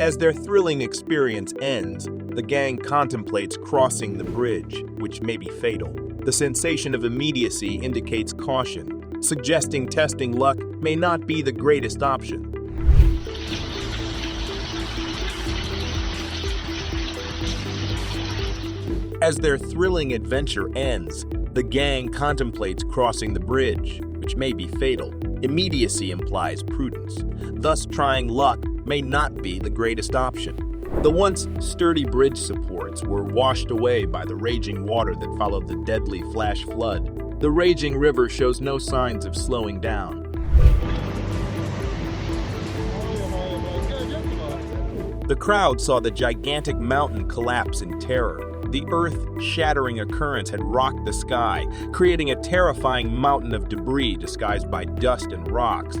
As their thrilling experience ends, the gang contemplates crossing the bridge, which may be fatal. The sensation of immediacy indicates caution, suggesting testing luck may not be the greatest option. As their thrilling adventure ends, the gang contemplates crossing the bridge, which may be fatal. Immediacy implies prudence, thus trying luck may not be the greatest option. The once sturdy bridge supports were washed away by the raging water that followed the deadly flash flood. The raging river shows no signs of slowing down. The crowd saw the gigantic mountain collapse in terror. The earth-shattering occurrence had rocked the sky, creating a terrifying mountain of debris disguised by dust and rocks.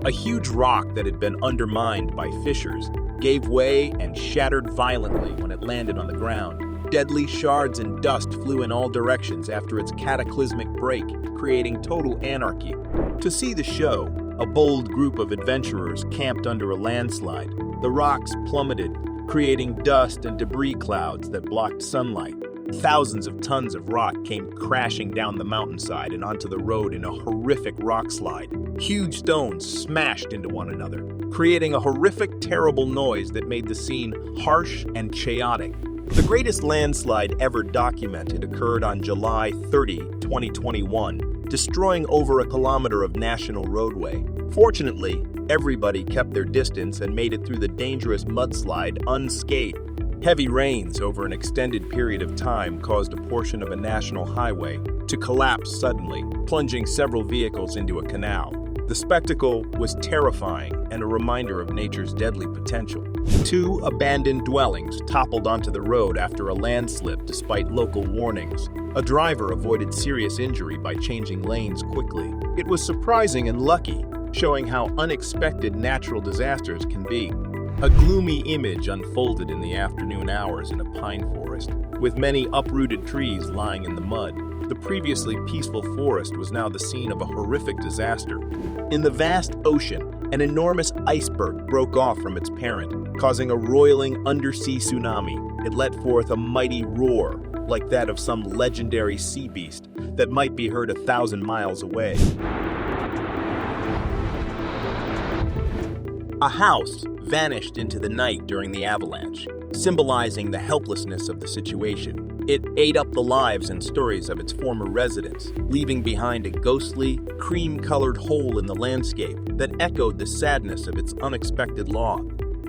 A huge rock that had been undermined by fissures gave way and shattered violently when it landed on the ground. Deadly shards and dust flew in all directions after its cataclysmic break, creating total anarchy. To see the show, a bold group of adventurers camped under a landslide. The rocks plummeted, creating dust and debris clouds that blocked sunlight. Thousands of tons of rock came crashing down the mountainside and onto the road in a horrific rock slide. Huge stones smashed into one another, creating a horrific, terrible noise that made the scene harsh and chaotic. The greatest landslide ever documented occurred on July 30, 2021, destroying over a kilometer of national roadway. Fortunately, everybody kept their distance and made it through the dangerous mudslide unscathed. Heavy rains over an extended period of time caused a portion of a national highway to collapse suddenly, plunging several vehicles into a canal. The spectacle was terrifying and a reminder of nature's deadly potential. 2 abandoned dwellings toppled onto the road after a landslip despite local warnings. A driver avoided serious injury by changing lanes quickly. It was surprising and lucky, showing how unexpected natural disasters can be. A gloomy image unfolded in the afternoon hours in a pine forest, with many uprooted trees lying in the mud. The previously peaceful forest was now the scene of a horrific disaster. In the vast ocean, an enormous iceberg broke off from its parent, causing a roiling undersea tsunami. It let forth a mighty roar, like that of some legendary sea beast that might be heard 1,000 miles away. A house vanished into the night during the avalanche, symbolizing the helplessness of the situation. It ate up the lives and stories of its former residents, leaving behind a ghostly, cream-colored hole in the landscape that echoed the sadness of its unexpected loss.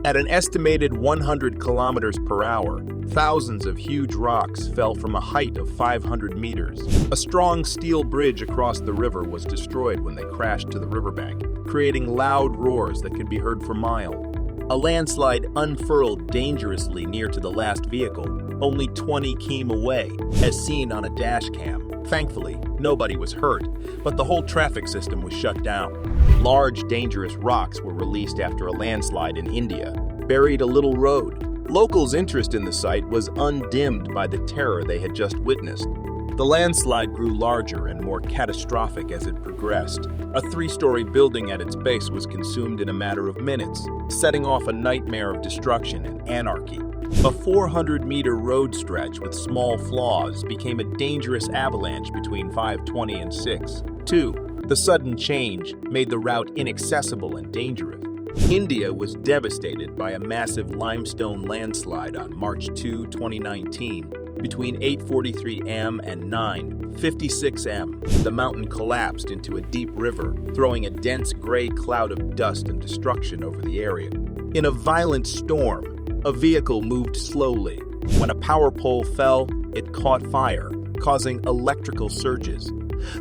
At an estimated 100 kilometers per hour, thousands of huge rocks fell from a height of 500 meters. A strong steel bridge across the river was destroyed when they crashed to the riverbank, creating loud roars that could be heard for miles. A landslide unfurled dangerously near to the last vehicle. Only 20 came away, as seen on a dash cam. Thankfully, nobody was hurt, but the whole traffic system was shut down. Large, dangerous rocks were released after a landslide in India, buried a little road. Locals' interest in the site was undimmed by the terror they had just witnessed. The landslide grew larger and more catastrophic as it progressed. A 3-story building at its base was consumed in a matter of minutes, setting off a nightmare of destruction and anarchy. A 400-meter road stretch with small flaws became a dangerous avalanche between 5:20 and 6. 2. The sudden change made the route inaccessible and dangerous. India was devastated by a massive limestone landslide on March 2, 2019. Between 8:43 am and 9:56 am, the mountain collapsed into a deep river, throwing a dense gray cloud of dust and destruction over the area. In a violent storm, a vehicle moved slowly. When a power pole fell, it caught fire, causing electrical surges.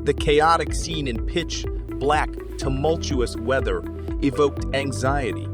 The chaotic scene in pitch black, tumultuous weather evoked anxiety,